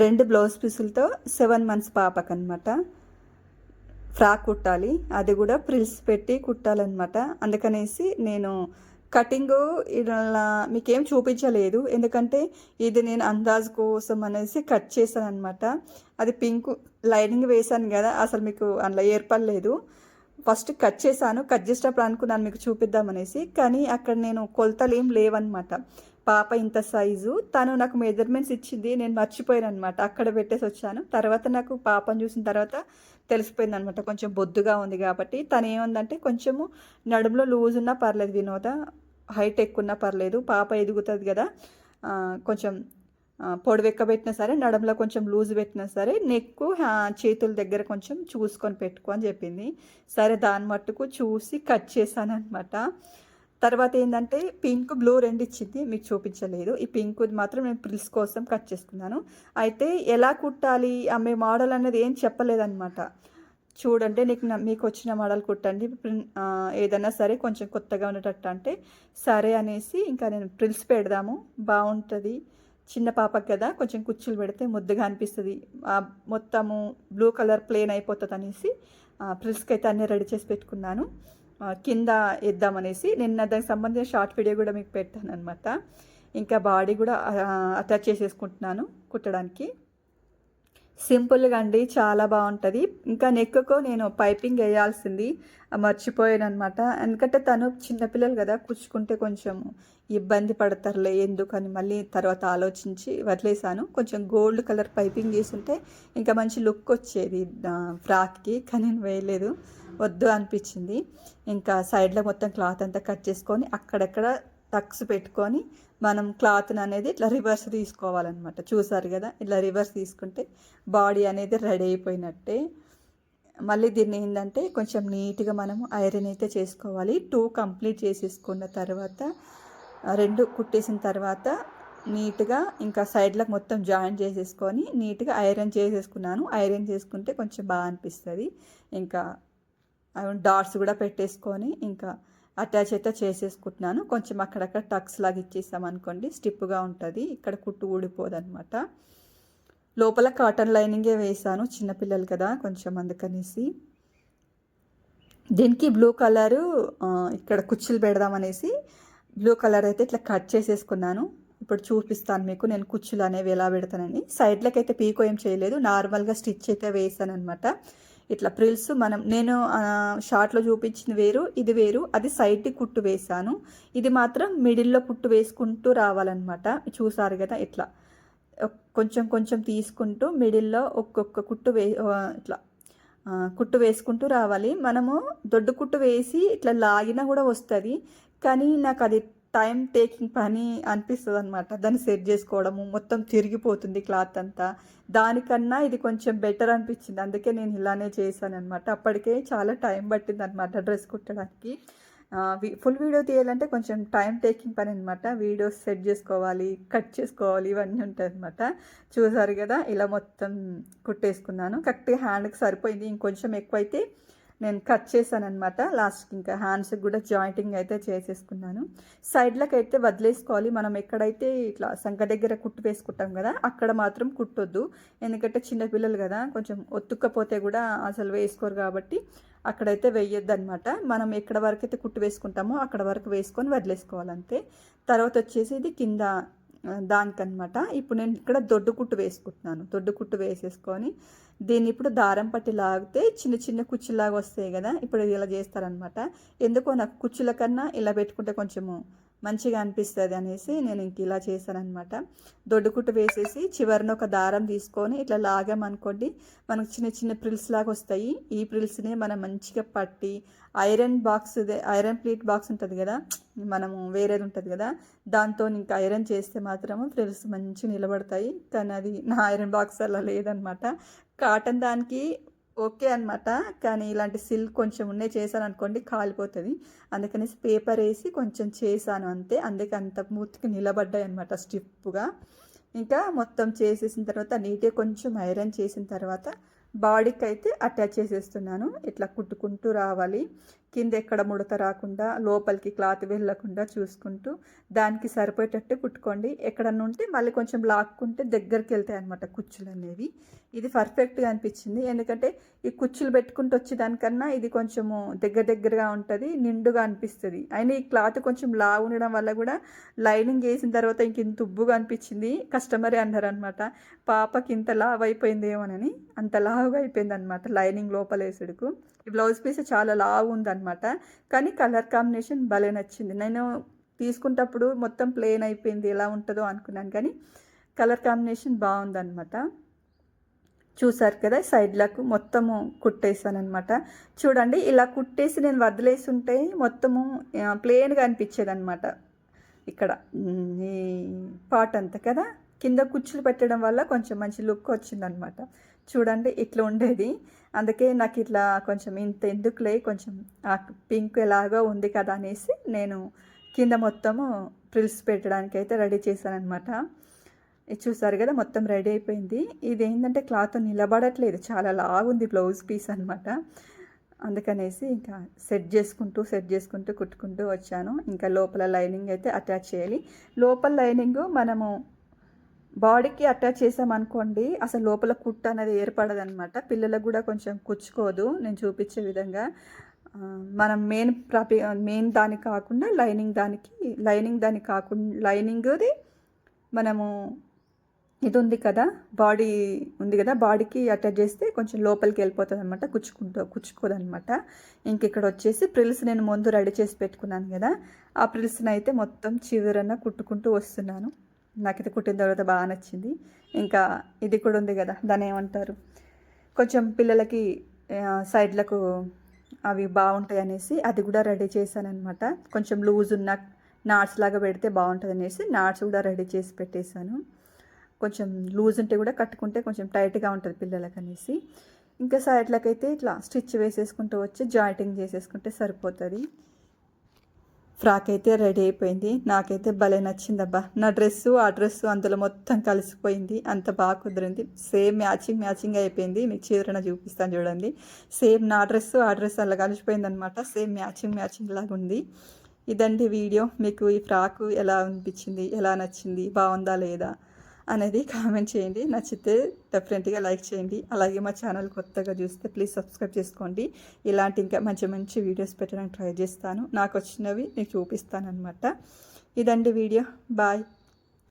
2 blouse పీసులతో 7 months పాపకనమాట frock కుట్టాలి. అది కూడా ఫ్రిల్స్ పెట్టి కుట్టాలన్నమాట. అందుకనేసి నేను కటింగు ఇలా మీకేం చూపించలేదు. ఎందుకంటే ఇది నేను అందాజ్ కోసం అనేసి కట్ చేశాననమాట. అది పింక్ లైనింగ్ వేశాను కదా, అసలు మీకు అందులో ఏర్పడలేదు. ఫస్ట్ కట్ చేశాను. కట్ చేసేటప్పుడు అనుకున్నాను మీకు చూపిద్దామనేసి, కానీ అక్కడ నేను కొలతలు ఏం లేవన్నమాట. పాప ఇంత సైజు, తను నాకు మెజర్మెంట్స్ ఇచ్చింది, నేను మర్చిపోయాను అనమాట. అక్కడ పెట్టేసి వచ్చాను. తర్వాత నాకు పాపను చూసిన తర్వాత తెలిసిపోయింది అనమాట, కొంచెం బొద్దుగా ఉంది కాబట్టి. తను ఏముందంటే కొంచెము నడుములో లూజ్ ఉన్నా పర్లేదు వినోద, హైట్ ఎక్కువ ఉన్నా పర్లేదు, పాప ఎదుగుతుంది కదా, కొంచెం పొడవు ఎక్కువ పెట్టినా సరే, నడుములో కొంచెం లూజ్ పెట్టినా సరే, నెక్కు చేతుల దగ్గర కొంచెం చూసుకొని పెట్టుకో అని చెప్పింది. సరే దాని మట్టుకు చూసి కట్ చేశాను అనమాట. తర్వాత ఏంటంటే పింక్ బ్లూ రెండు ఇచ్చింది, మీకు చూపించలేదు. ఈ పింక్ మాత్రం నేను ప్రిల్స్ కోసం కట్ చేసుకున్నాను. అయితే ఎలా కుట్టాలి ఆమె మోడల్ అనేది ఏం చెప్పలేదన్నమాట. చూడండి, మీకు వచ్చిన మోడల్ కుట్టండి, ఏదైనా సరే కొంచెం కొత్తగా ఉండేటట్టు అంటే సరే అనేసి ఇంకా నేను ప్రిల్స్ పెడదాము బాగుంటుంది, చిన్న పాపకి కదా కొంచెం కుచ్చులు పెడితే ముద్దుగా అనిపిస్తుంది, మొత్తము బ్లూ కలర్ ప్లేన్ అయిపోతుంది అనేసి ప్రిల్స్కి అయితే అన్నీ రెడీ చేసి పెట్టుకున్నాను. కింద వేద్దామనేసి నిన్న దానికి సంబంధించిన షార్ట్ వీడియో కూడా మీకు పెట్టాను అనమాట. ఇంకా బాడీ కూడా అటాచ్ చేసేసుకుంటున్నాను కుట్టడానికి. సింపుల్గా అండి, చాలా బాగుంటుంది. ఇంకా నెక్కు నేను పైపింగ్ వేయాల్సింది మర్చిపోయాను అనమాట. ఎందుకంటే తను చిన్నపిల్లలు కదా, కుచ్చుకుంటే కొంచెం ఇబ్బంది పడతారులే ఎందుకని మళ్ళీ తర్వాత ఆలోచించి వదిలేసాను. కొంచెం గోల్డ్ కలర్ పైపింగ్ వేసుంటే ఇంకా మంచి లుక్ వచ్చేది ఫ్రాక్కి, కానీ నేను వేయలేదు, వద్దు అనిపించింది. ఇంకా సైడ్లో మొత్తం క్లాత్ అంతా కట్ చేసుకొని అక్కడక్కడ టక్స్ పెట్టుకొని మనం క్లాత్ని అనేది ఇట్లా రివర్స్ తీసుకోవాలన్నమాట. చూసారు కదా, ఇట్లా రివర్స్ తీసుకుంటే బాడీ అనేది రెడీ అయిపోయినట్టే. మళ్ళీ దీన్ని ఏంటంటే కొంచెం నీట్గా మనము ఐరన్ అయితే చేసుకోవాలి. 2 కంప్లీట్ చేసేసుకున్న తర్వాత 2 కుట్టేసిన తర్వాత నీట్గా ఇంకా సైడ్లకు మొత్తం జాయిన్ చేసేసుకొని నీట్గా ఐరన్ చేసేసుకున్నాను. ఐరన్ చేసుకుంటే కొంచెం బాగా అనిపిస్తుంది. ఇంకా డాట్స్ కూడా పెట్టేసుకొని ఇంకా అటాచ్ అయితే చేసేసుకుంటున్నాను. కొంచెం అక్కడక్కడ టక్స్ లాగా ఇచ్చేసామనుకోండి స్టిప్గా ఉంటుంది, ఇక్కడ కుట్టు ఊడిపోదనమాట. లోపల కాటన్ లైనింగే వేసాను, చిన్నపిల్లలు కదా కొంచెం అందుకనేసి. దీనికి బ్లూ కలరు ఇక్కడ కుచ్చులు పెడదామనేసి బ్లూ కలర్ అయితే ఇట్లా కట్ చేసేసుకున్నాను. ఇప్పుడు చూపిస్తాను మీకు నేను కుచ్చులు అనేవి ఎలా పెడతానని. సైడ్లకి అయితే పీకో ఏం చేయలేదు, నార్మల్గా స్టిచ్ అయితే వేసాను అనమాట. ఇట్లా ప్రిల్స్ నేను షార్ట్లో చూపించింది వేరు, ఇది వేరు. అది సైడ్కి కుట్టు వేసాను, ఇది మాత్రం మిడిల్లో కుట్టు వేసుకుంటూ రావాలన్నమాట. చూసారు కదా, ఇట్లా కొంచెం కొంచెం తీసుకుంటూ మిడిల్లో ఒక్కొక్క కుట్టు ఇట్లా కుట్టు వేసుకుంటూ రావాలి. మనము దొడ్డు కుట్టు వేసి ఇట్లా లాగినా కూడా వస్తుంది, కానీ నాకు అది టైం టేకింగ్ పని అనిపిస్తుంది అనమాట. దాన్ని సెట్ చేసుకోవడము మొత్తం తిరిగిపోతుంది క్లాత్ అంతా. దానికన్నా ఇది కొంచెం బెటర్ అనిపించింది, అందుకే నేను ఇలానే చేశాను అనమాట. అప్పటికే చాలా టైం పట్టింది అనమాట డ్రెస్ కుట్టడానికి. ఫుల్ వీడియో తీయాలంటే కొంచెం టైం టేకింగ్ పని అనమాట. వీడియోస్ సెట్ చేసుకోవాలి, కట్ చేసుకోవాలి, ఇవన్నీ ఉంటాయి అనమాట. చూసారు కదా, ఇలా మొత్తం కుట్టేసుకున్నాను. కరెక్ట్గా హ్యాండ్కి సరిపోయింది, ఇంకొంచెం ఎక్కువైతే నేను కట్ చేశాను అనమాట. లాస్ట్కి ఇంకా హ్యాండ్స్కి కూడా జాయింటింగ్ అయితే చేసేసుకున్నాను. సైడ్లకు అయితే వదిలేసుకోవాలి. మనం ఎక్కడైతే ఇట్లా సంఖ దగ్గర కుట్టు వేసుకుంటాం కదా, అక్కడ మాత్రం కుట్టొద్దు. ఎందుకంటే చిన్నపిల్లలు కదా, కొంచెం ఒత్తుక్కపోతే కూడా అసలు వేసుకోరు కాబట్టి అక్కడైతే వేయొద్దు అనమాట. మనం ఎక్కడ వరకు అయితే కుట్టు వేసుకుంటామో అక్కడ వరకు వేసుకొని వదిలేసుకోవాలంతే. తర్వాత వచ్చేసి ఇది కింద దానికనమాట. ఇప్పుడు నేను ఇక్కడ దొడ్డు కుట్టు వేసుకుంటున్నాను. దొడ్డు కుట్టు వేసేసుకొని దీన్ని ఇప్పుడు దారం పట్టి లాగితే చిన్న చిన్న కుచ్చులాగా వస్తాయి కదా, ఇప్పుడు ఇలా చేస్తారనమాట. ఎందుకో నాకు కుచ్చుల కన్నా ఇలా పెట్టుకుంటే కొంచెము మంచిగా అనిపిస్తుంది అనేసి నేను ఇంక ఇలా చేశానమాట. దొడ్డు కుట్టు వేసేసి చివరిన ఒక దారం తీసుకొని ఇట్లా లాగామనుకోండి, మనకు చిన్న చిన్న ప్రిల్స్ లాగా వస్తాయి. ఈ ప్రిల్స్ని మనం మంచిగా పట్టి ఐరన్ ప్లీట్ బాక్స్ ఉంటుంది కదా, మనము వేరేది ఉంటుంది కదా, దాంతో ఇంకా ఐరన్ చేస్తే మాత్రము ఫ్రిల్స్ మంచిగా నిలబడతాయి. కానీ అది నా ఐరన్ బాక్స్ అలా లేదనమాట. కాటన్ దానికి ఓకే అనమాట, కానీ ఇలాంటి సిల్క్ కొంచెం ఉన్నాయి చేశాను అనుకోండి కాలిపోతుంది. అందుకనేసి పేపర్ వేసి కొంచెం చేశాను అంతే. అందుకే అంత మూతికి నిలబడ్డాయి అనమాట స్టిప్గా. ఇంకా మొత్తం చేసేసిన తర్వాత నీట్గా కొంచెం ఐరన్ చేసిన తర్వాత బాడీకి అయితే అటాచ్ చేసేస్తున్నాను. ఇట్లా కుట్టుకుంటూ రావాలి. కింద ఎక్కడ ముడత రాకుండా లోపలికి క్లాత్ వెళ్ళకుండా చూసుకుంటూ దానికి సరిపోయేటట్టు కుట్టుకోండి. ఎక్కడన్నా ఉంటే మళ్ళీ కొంచెం లాక్కుంటే దగ్గరికి వెళ్తాయి అన్నమాట కుచ్చులు అనేవి. ఇది పర్ఫెక్ట్గా అనిపించింది. ఎందుకంటే ఈ కుచ్చులు పెట్టుకుంటూ వచ్చేదానికన్నా ఇది కొంచెము దగ్గరగా ఉంటుంది, నిండుగా అనిపిస్తుంది. అయినా ఈ క్లాత్ కొంచెం లావు ఉండడం వల్ల కూడా లైనింగ్ వేసిన తర్వాత ఇంత ఉబ్బుగా అనిపించింది. కస్టమరే అన్నారనమాట, పాపకి ఇంత లావు అయిపోయిందేమోనని. అంత లావుగా అయిపోయింది అనమాట లైనింగ్ లోపల వేసుడుకు. ఈ బ్లౌజ్ పీస్ చాలా లావు ఉందన్నమాట, కానీ కలర్ కాంబినేషన్ భలే నచ్చింది. నేను తీసుకున్నప్పుడు మొత్తం ప్లెయిన్ అయిపోయింది, ఎలా ఉంటుందో అనుకున్నాను, కానీ కలర్ కాంబినేషన్ బాగుందన్నమాట. చూసారు కదా, సైడ్లకు మొత్తము కుట్టేసాను అనమాట. చూడండి, ఇలా కుట్టేసి నేను వదిలేసి ఉంటే మొత్తము ప్లెయిన్గా అనిపించేది అనమాట. ఇక్కడ ఈ పార్ట్ అంతా కదా, కింద కుచ్చులు పెట్టడం వల్ల కొంచెం మంచి లుక్ వచ్చిందనమాట. చూడండి, ఇట్లా ఉండేది. అందుకే నాకు ఇట్లా కొంచెం ఇంత ఎందుకులే, కొంచెం పింక్ ఎలాగో ఉంది కదా అనేసి నేను కింద మొత్తము ఫ్రిల్స్ పెట్టడానికి అయితే రెడీ చేశానమాట. ఇది చూసారు కదా, మొత్తం రెడీ అయిపోయింది. ఇది ఏంటంటే క్లాత్ నిలబడట్లేదు, చాలా లాగుంది బ్లౌజ్ పీస్ అనమాట. అందుకనేసి ఇంకా సెట్ చేసుకుంటూ కుట్టుకుంటూ వచ్చాను. ఇంకా లోపల లైనింగ్ అయితే అటాచ్ చేయాలి. లోపల లైనింగ్ మనము బాడీకి అటాచ్ చేసామనుకోండి, అసలు లోపల కుట్టు అనేది ఏర్పడదనమాట. పిల్లలకు కూడా కొంచెం కుచ్చుకోదు నేను చూపించే విధంగా. మనం మెయిన్ దానికి కాకుండా లైనింగ్ది మనము ఇది ఉంది కదా, బాడీ ఉంది కదా, బాడీకి అటాచ్ చేస్తే కొంచెం లోపలికి వెళ్ళిపోతుంది అనమాట, కుచ్చుకోదనమాట. ఇంక ఇక్కడ వచ్చేసి ప్రిల్స్ నేను ముందు రెడీ చేసి పెట్టుకున్నాను కదా, ఆ ప్రిల్స్ని అయితే మొత్తం చివరన కుట్టుకుంటూ వస్తున్నాను. నాకైతే కుట్టిన తర్వాత బాగా నచ్చింది. ఇంకా ఇది కూడా ఉంది కదా, దాన్ని ఏమంటారు, కొంచెం పిల్లలకి సైడ్లకు అవి బాగుంటాయి అనేసి అది కూడా రెడీ చేశాను అనమాట. కొంచెం లూజ్ ఉన్న నాట్స్ లాగా పెడితే బాగుంటుంది అనేసి నాట్స్ కూడా రెడీ చేసి పెట్టేశాను. కొంచెం లూజ్ ఉంటే కూడా కట్టుకుంటే కొంచెం టైట్గా ఉంటుంది పిల్లలకి అనేసి. ఇంకా సైడ్లకైతే ఇట్లా స్టిచ్ వేసేసుకుంటూ వచ్చి జాయింటింగ్ చేసేసుకుంటే సరిపోతుంది. ఫ్రాక్ అయితే రెడీ అయిపోయింది. నాకైతే భలే నచ్చిందబ్బా. నా ఆ డ్రెస్సు అందులో మొత్తం కలిసిపోయింది, అంత బాగా కుదిరింది. సేమ్ మ్యాచింగ్ అయిపోయింది. మీకు చివరన చూపిస్తాను చూడండి. సేమ్ నా ఆ డ్రెస్ అలా కలిసిపోయింది అనమాట. సేమ్ మ్యాచింగ్ లాగా ఉంది. ఇదండి వీడియో. మీకు ఈ ఫ్రాకు ఎలా అనిపించింది, ఎలా నచ్చింది, బాగుందా లేదా అనేది కామెంట్ చేయండి. నచ్చితే డెఫినెట్గా లైక్ చేయండి. అలాగే మా ఛానల్ కొత్తగా చూస్తే ప్లీజ్ సబ్స్క్రైబ్ చేసుకోండి. ఇలాంటి ఇంకా మంచి వీడియోస్ పెట్టడానికి ట్రై చేస్తాను. నాకు వచ్చినవి మీకు చూపిస్తాను అనమాట. ఇదండి వీడియో. బాయ్.